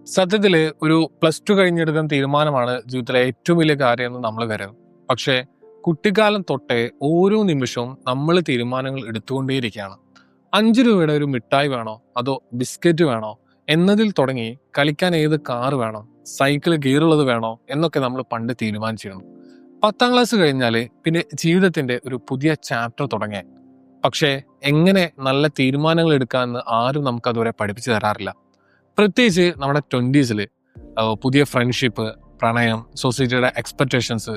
സത്യത്തില് ഒരു +2 കഴിഞ്ഞെടുക്കുന്ന തീരുമാനമാണ് ജീവിതത്തിലെ ഏറ്റവും വലിയ കാര്യമെന്ന് നമ്മൾ കരുതും. പക്ഷേ കുട്ടിക്കാലം തൊട്ടേ ഓരോ നിമിഷവും നമ്മൾ തീരുമാനങ്ങൾ എടുത്തുകൊണ്ടേയിരിക്കുകയാണ്. 5 രൂപയുടെ ഒരു മിഠായി വേണോ? അതോ ബിസ്ക്കറ്റ് വേണോ? എന്നതിൽ തുടങ്ങി കളിക്കാൻ ഏത് കാറ് വേണം? സൈക്കിള് ഗിയറുള്ളത് വേണോ? എന്നൊക്കെ നമ്മൾ പണ്ട് തീരുമാനിച്ചിരുന്നു. 10ാം ക്ലാസ് കഴിഞ്ഞാല് പിന്നെ ജീവിതത്തിന്റെ ഒരു പുതിയ ചാപ്റ്റർ തുടങ്ങിയ. പക്ഷേ എങ്ങനെ നല്ല തീരുമാനങ്ങൾ എടുക്കാമെന്ന് ആരും നമുക്ക് അതുവരെ പഠിപ്പിച്ചു തരാറില്ല. പ്രത്യേകിച്ച് നമ്മുടെ 20സില് പുതിയ ഫ്രണ്ട്ഷിപ്പ്, പ്രണയം, സൊസൈറ്റിയുടെ എക്സ്പെക്ടേഷൻസ്,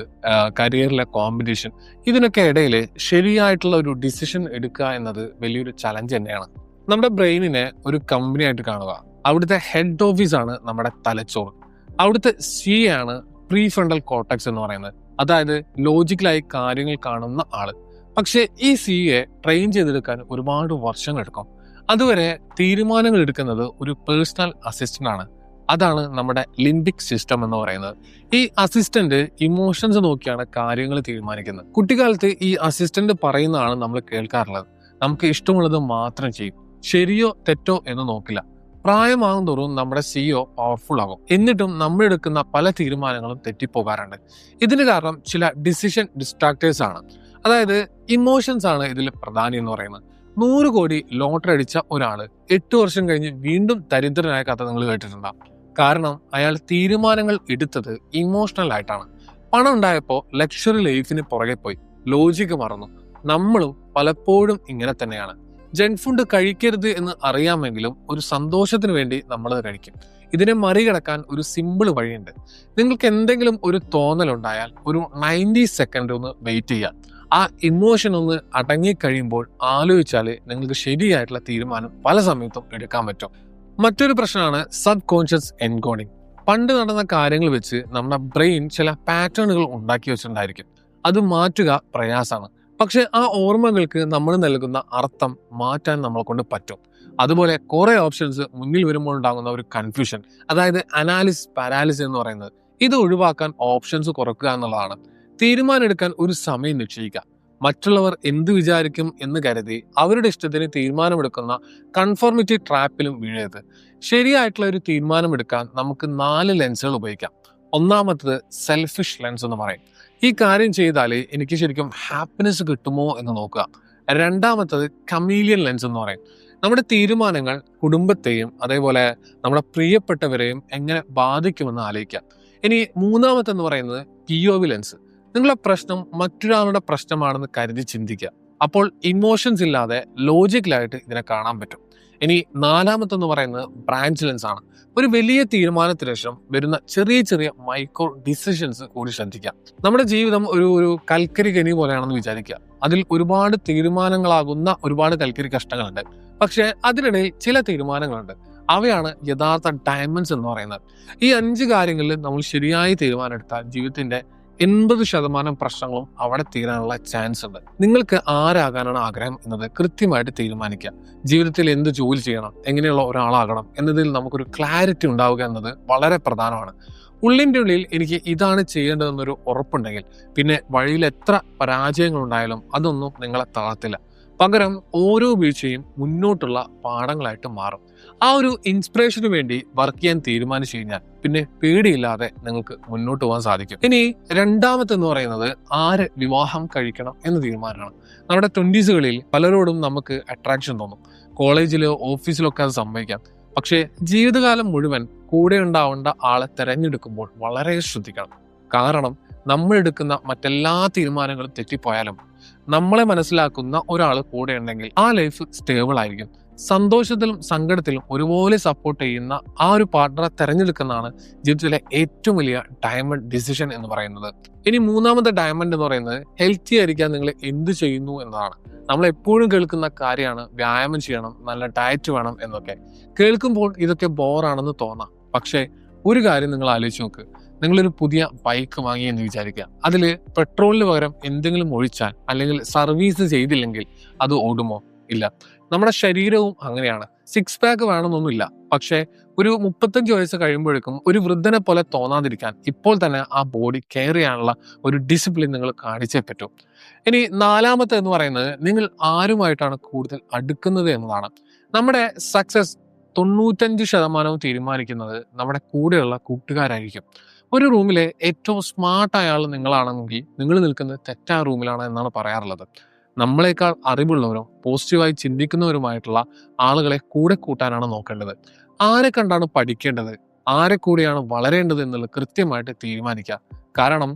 കരിയറിലെ കോമ്പറ്റീഷൻ, ഇതിനൊക്കെ ഇടയിൽ ശരിയായിട്ടുള്ള ഒരു ഡിസിഷൻ എടുക്കുക എന്നത് വലിയൊരു ചലഞ്ച് തന്നെയാണ്. നമ്മുടെ ബ്രെയിനിനെ ഒരു കമ്പനി ആയിട്ട് കാണുക. അവിടുത്തെ ഹെഡ് ഓഫീസാണ് നമ്മുടെ തലച്ചോറ്. അവിടുത്തെ സി ആണ് പ്രീ ഫ്രണ്ടൽ കോർട്ടക്സ് എന്ന് പറയുന്നത്. അതായത് ലോജിക്കലായി കാര്യങ്ങൾ കാണുന്ന ആള്. പക്ഷേ ഈ സിയെ ട്രെയിൻ ചെയ്തെടുക്കാൻ ഒരുപാട് വർഷങ്ങൾ എടുക്കും. അതുവരെ തീരുമാനങ്ങൾ എടുക്കുന്നത് ഒരു പേഴ്സണൽ അസിസ്റ്റന്റ് ആണ്. അതാണ് നമ്മുടെ ലിംബിക് സിസ്റ്റം എന്ന് പറയുന്നത്. ഈ അസിസ്റ്റന്റ് ഇമോഷൻസ് നോക്കിയാണ് കാര്യങ്ങൾ തീരുമാനിക്കുന്നത്. കുട്ടിക്കാലത്ത് ഈ അസിസ്റ്റന്റ് പറയുന്നതാണ് നമ്മൾ കേൾക്കാറുള്ളത്. നമുക്ക് ഇഷ്ടമുള്ളത് മാത്രം ചെയ്യും, ശരിയോ തെറ്റോ എന്ന് നോക്കില്ല. പ്രായമാകും തോറും നമ്മുടെ സിഒ പവർഫുൾ ആകും. എന്നിട്ടും നമ്മൾ എടുക്കുന്ന പല തീരുമാനങ്ങളും തെറ്റിപ്പോകാറുണ്ട്. ഇതിന് കാരണം ചില ഡിസിഷൻ ഡിസ്ട്രാക്ടേഴ്സ് ആണ്. അതായത് ഇമോഷൻസ് ആണ് ഇതിൽ പ്രധാനം എന്ന് പറയുന്നത്. 100 കോടി ലോട്ടറി അടിച്ച ഒരാള് 8 വർഷം കഴിഞ്ഞ് വീണ്ടും ദരിദ്രനായ കഥ നിങ്ങൾ കേട്ടിട്ടുണ്ടാവും. കാരണം അയാൾ തീരുമാനങ്ങൾ എടുത്തത് ഇമോഷണൽ ആയിട്ടാണ്. പണം ഉണ്ടായപ്പോൾ ലക്ഷറി ലൈഫിന് പുറകെ പോയി, ലോജിക്ക് മറന്നു. നമ്മളും പലപ്പോഴും ഇങ്ങനെ തന്നെയാണ്. ജങ്ക് ഫുഡ് കഴിക്കരുത് എന്ന് അറിയാമെങ്കിലും ഒരു സന്തോഷത്തിന് വേണ്ടി നമ്മളത് കഴിക്കും. ഇതിനെ മറികടക്കാൻ ഒരു സിമ്പിൾ വഴിയുണ്ട്. നിങ്ങൾക്ക് എന്തെങ്കിലും ഒരു തോന്നലുണ്ടായാൽ ഒരു 90 സെക്കൻഡ് ഒന്ന് വെയിറ്റ് ചെയ്യാം. ആ ഇമോഷൻ ഒന്ന് അടങ്ങിക്കഴിയുമ്പോൾ ആലോചിച്ചാൽ നിങ്ങൾക്ക് ശരിയായിട്ടുള്ള തീരുമാനം പല സമയത്തും എടുക്കാൻ പറ്റും. മറ്റൊരു പ്രശ്നമാണ് സബ് കോൺഷ്യസ് എൻകോഡിങ്. പണ്ട് നടന്ന കാര്യങ്ങൾ വെച്ച് നമ്മുടെ ബ്രെയിൻ ചില പാറ്റേണുകൾ ഉണ്ടാക്കി വെച്ചിട്ടുണ്ടായിരിക്കും. അത് മാറ്റുക പ്രയാസമാണ്. പക്ഷെ ആ ഓർമ്മകൾക്ക് നമ്മൾ നൽകുന്ന അർത്ഥം മാറ്റാൻ നമ്മളെ കൊണ്ട് പറ്റും. അതുപോലെ കുറെ ഓപ്ഷൻസ് മുന്നിൽ വരുമ്പോൾ ഉണ്ടാകുന്ന ഒരു കൺഫ്യൂഷൻ, അതായത് അനാലിസിസ് പാരാലിസിസ് എന്ന് പറയുന്നത്, ഇത് ഒഴിവാക്കാൻ ഓപ്ഷൻസ് കുറക്കുക എന്നുള്ളതാണ്. തീരുമാനം എടുക്കാൻ ഒരു സമയം നിശ്ചയിക്കുക. മറ്റുള്ളവർ എന്ത് വിചാരിക്കും എന്ന് കരുതി അവരുടെ ഇഷ്ടത്തിന് തീരുമാനമെടുക്കുന്ന കൺഫോർമിറ്റി ട്രാപ്പിലും വീഴരുത്. ശരിയായിട്ടുള്ള ഒരു തീരുമാനം എടുക്കാൻ നമുക്ക് 4 ലെൻസുകൾ ഉപയോഗിക്കാം. ഒന്നാമത്തത് സെൽഫിഷ് ലെൻസ് എന്ന് പറയും. ഈ കാര്യം ചെയ്താൽ എനിക്ക് ശരിക്കും ഹാപ്പിനെസ് കിട്ടുമോ എന്ന് നോക്കുക. രണ്ടാമത്തത് കമീലിയൻ ലെൻസ് എന്ന് പറയും. നമ്മുടെ തീരുമാനങ്ങൾ കുടുംബത്തെയും അതേപോലെ നമ്മുടെ പ്രിയപ്പെട്ടവരെയും എങ്ങനെ ബാധിക്കുമെന്ന് ആലോചിക്കാം. ഇനി മൂന്നാമത്തെന്ന് പറയുന്നത് POV ലെൻസ്. നിങ്ങളുടെ പ്രശ്നം മറ്റൊരാളുടെ പ്രശ്നമാണെന്ന് കരുതി ചിന്തിക്കുക. അപ്പോൾ ഇമോഷൻസ് ഇല്ലാതെ ലോജിക്കലായിട്ട് ഇതിനെ കാണാൻ പറ്റും. ഇനി നാലാമത്തെന്ന് പറയുന്നത് ബ്രാഞ്ച് ലെൻസ് ആണ്. ഒരു വലിയ തീരുമാനത്തിന് ശേഷം വരുന്ന ചെറിയ ചെറിയ മൈക്രോ ഡിസിഷൻസ് കൂടി ശ്രദ്ധിക്കാം. നമ്മുടെ ജീവിതം ഒരു കൽക്കരി ഖനി പോലെയാണെന്ന് വിചാരിക്കുക. അതിൽ ഒരുപാട് തീരുമാനങ്ങളാകുന്ന ഒരുപാട് കൽക്കരി കഷ്ടങ്ങളുണ്ട്. പക്ഷെ അതിനിടയിൽ ചില തീരുമാനങ്ങളുണ്ട്. അവയാണ് യഥാർത്ഥ ഡയമണ്ട്സ് എന്ന് പറയുന്നത്. ഈ 5 കാര്യങ്ങളിൽ നമ്മൾ ശരിയായി തീരുമാനം എടുത്താൽ ജീവിതത്തിന്റെ 80% പ്രശ്നങ്ങളും അവിടെ തീരാനുള്ള ചാൻസ് ഉണ്ട്. നിങ്ങൾക്ക് ആരാകാനാണ് ആഗ്രഹം എന്നത് കൃത്യമായിട്ട് തീരുമാനിക്കുക. ജീവിതത്തിൽ എന്ത് ജോലി ചെയ്യണം, എങ്ങനെയുള്ള ഒരാളാകണം എന്നതിൽ നമുക്കൊരു ക്ലാരിറ്റി ഉണ്ടാവുക എന്നത് വളരെ പ്രധാനമാണ്. ഉള്ളിൻ്റെ ഉള്ളിൽ എനിക്ക് ഇതാണ് ചെയ്യേണ്ടതെന്നൊരു ഉറപ്പുണ്ടെങ്കിൽ പിന്നെ വഴിയിൽ എത്ര പരാജയങ്ങൾ ഉണ്ടായാലും അതൊന്നും നിങ്ങളെ തളർത്തില്ല. പകരം ഓരോ വീഴ്ചയും മുന്നോട്ടുള്ള പാഠങ്ങളായിട്ട് മാറും. ആ ഒരു ഇൻസ്പിറേഷന് വേണ്ടി വർക്ക് ചെയ്യാൻ തീരുമാനിച്ചു കഴിഞ്ഞാൽ പിന്നെ പേടിയില്ലാതെ നിങ്ങൾക്ക് മുന്നോട്ട് പോകാൻ സാധിക്കും. ഇനി രണ്ടാമത്തെന്ന് പറയുന്നത് ആര് വിവാഹം കഴിക്കണം എന്ന തീരുമാനമാണ്. നമ്മുടെ 20കളിൽ പലരോടും നമുക്ക് അട്രാക്ഷൻ തോന്നും. കോളേജിലോ ഓഫീസിലോ ഒക്കെ അത് സംഭവിക്കാം. പക്ഷേ ജീവിതകാലം മുഴുവൻ കൂടെ ഉണ്ടാവേണ്ട ആളെ തെരഞ്ഞെടുക്കുമ്പോൾ വളരെ ശ്രദ്ധിക്കണം. കാരണം നമ്മൾ എടുക്കുന്ന മറ്റെല്ലാ തീരുമാനങ്ങളും തെറ്റിപ്പോയാലും നമ്മളെ മനസ്സിലാക്കുന്ന ഒരാൾ കൂടെ ഉണ്ടെങ്കിൽ ആ ലൈഫ് സ്റ്റേബിൾ ആയിരിക്കും. സന്തോഷത്തിലും സങ്കടത്തിലും ഒരുപോലെ സപ്പോർട്ട് ചെയ്യുന്ന ആ ഒരു പാർട്ണറെ തെരഞ്ഞെടുക്കുന്നതാണ് ജീവിതത്തിലെ ഏറ്റവും വലിയ ഡയമണ്ട് ഡിസിഷൻ എന്ന് പറയുന്നത്. ഇനി മൂന്നാമത്തെ ഡയമണ്ട് എന്ന് പറയുന്നത് ഹെൽത്തി ആയിരിക്കാൻ നിങ്ങൾ എന്ത് ചെയ്യുന്നു എന്നതാണ്. നമ്മൾ എപ്പോഴും കേൾക്കുന്ന കാര്യമാണ് വ്യായാമം ചെയ്യണം, നല്ല ഡയറ്റ് വേണം എന്നൊക്കെ. കേൾക്കുമ്പോൾ ഇതൊക്കെ ബോറാണെന്ന് തോന്നാം. പക്ഷേ ഒരു കാര്യം നിങ്ങൾ ആലോചിച്ച് നോക്ക്. നിങ്ങളൊരു പുതിയ ബൈക്ക് വാങ്ങി എന്ന് വിചാരിക്കുക. അതിൽ പെട്രോളിന് പകരം എന്തെങ്കിലും ഒഴിച്ചാൽ അല്ലെങ്കിൽ സർവീസ് ചെയ്തില്ലെങ്കിൽ അത് ഓടുമോ? ഇല്ല. നമ്മുടെ ശരീരവും അങ്ങനെയാണ്. 6 പാക്ക് വേണമെന്നൊന്നുമില്ല. പക്ഷേ ഒരു 35 വയസ്സ് കഴിയുമ്പോഴേക്കും ഒരു വൃദ്ധനെ പോലെ തോന്നാതിരിക്കാൻ ഇപ്പോൾ തന്നെ ആ ബോഡി കെയർ ചെയ്യാനുള്ള ഒരു ഡിസിപ്ലിൻ നിങ്ങൾ കാണിച്ചേ പറ്റൂ. ഇനി നാലാമത്തെ എന്ന് പറയുന്നത് നിങ്ങൾ ആരുമായിട്ടാണ് കൂടുതൽ അടുക്കുന്നത് എന്നതാണ്. നമ്മുടെ സക്സസ് 95% തീരുമാനിക്കുന്നത് നമ്മുടെ കൂടെയുള്ള കൂട്ടുകാരായിരിക്കും. ഒരു റൂമിലെ ഏറ്റവും സ്മാർട്ടായ ആൾ നിങ്ങളാണെങ്കിൽ നിങ്ങൾ നിൽക്കുന്നത് തെറ്റായ റൂമിലാണ് എന്നാണ് പറയാറുള്ളത്. നമ്മളെക്കാൾ അറിവുള്ളവരും പോസിറ്റീവായി ചിന്തിക്കുന്നവരുമായിട്ടുള്ള ആളുകളെ കൂടെ കൂട്ടാനാണ് നോക്കേണ്ടത്. ആരെ കണ്ടാണ് പഠിക്കേണ്ടത്, ആരെ കൂടെയാണ് വളരേണ്ടത് എന്നുള്ളത് കൃത്യമായിട്ട് തീരുമാനിക്കുക. കാരണം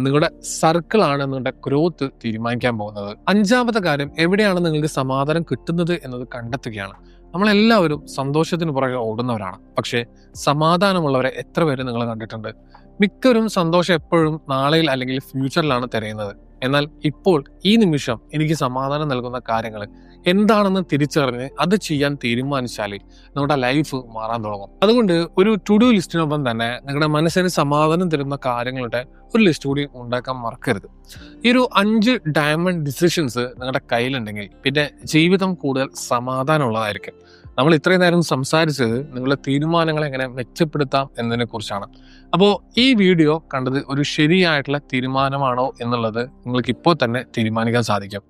നിങ്ങളുടെ സർക്കിളാണ് നിങ്ങളുടെ ഗ്രോത്ത് തീരുമാനിക്കാൻ പോകുന്നത്. 5ാമത്തെ കാര്യം, എവിടെയാണ് നിങ്ങൾക്ക് സമാധാനം കിട്ടുന്നത് എന്നത് കണ്ടെത്തുകയാണ്. നമ്മളെല്ലാവരും സന്തോഷത്തിന് പുറകെ ഓടുന്നവരാണ്. പക്ഷേ സമാധാനമുള്ളവരെ എത്ര പേര് നിങ്ങൾ കണ്ടിട്ടുണ്ട്? മിക്കവരും സന്തോഷം എപ്പോഴും നാളെയിൽ അല്ലെങ്കിൽ ഫ്യൂച്ചറിലാണ് തിരയുന്നത്. എന്നാൽ ഇപ്പോൾ ഈ നിമിഷം എനിക്ക് സമാധാനം നൽകുന്ന കാര്യങ്ങൾ എന്താണെന്ന് തിരിച്ചറിഞ്ഞ് അത് ചെയ്യാൻ തീരുമാനിച്ചാൽ നമ്മുടെ ലൈഫ് മാറാൻ തുടങ്ങും. അതുകൊണ്ട് ഒരു ടു ഡു ലിസ്റ്റിനൊപ്പം തന്നെ നിങ്ങളുടെ മനസ്സിന് സമാധാനം തരുന്ന കാര്യങ്ങളുടെ ഒരു ലിസ്റ്റ് കൂടി ഉണ്ടാക്കാൻ മറക്കരുത്. ഈ ഒരു 5 ഡയമണ്ട് ഡിസിഷൻസ് നിങ്ങളുടെ കയ്യിലുണ്ടെങ്കിൽ പിന്നെ ജീവിതം കൂടുതൽ സമാധാനമുള്ളതായിരിക്കും. നമ്മൾ ഇത്രയും നേരം സംസാരിച്ചത് നിങ്ങളുടെ തീരുമാനങ്ങൾ എങ്ങനെ മെച്ചപ്പെടുത്താം എന്നതിനെ കുറിച്ചാണ്. അപ്പോൾ ഈ വീഡിയോ കണ്ടത് ഒരു ശരിയായിട്ടുള്ള തീരുമാനമാണോ എന്നുള്ളത് നിങ്ങൾക്ക് ഇപ്പോൾ തന്നെ തീരുമാനിക്കാൻ സാധിക്കും.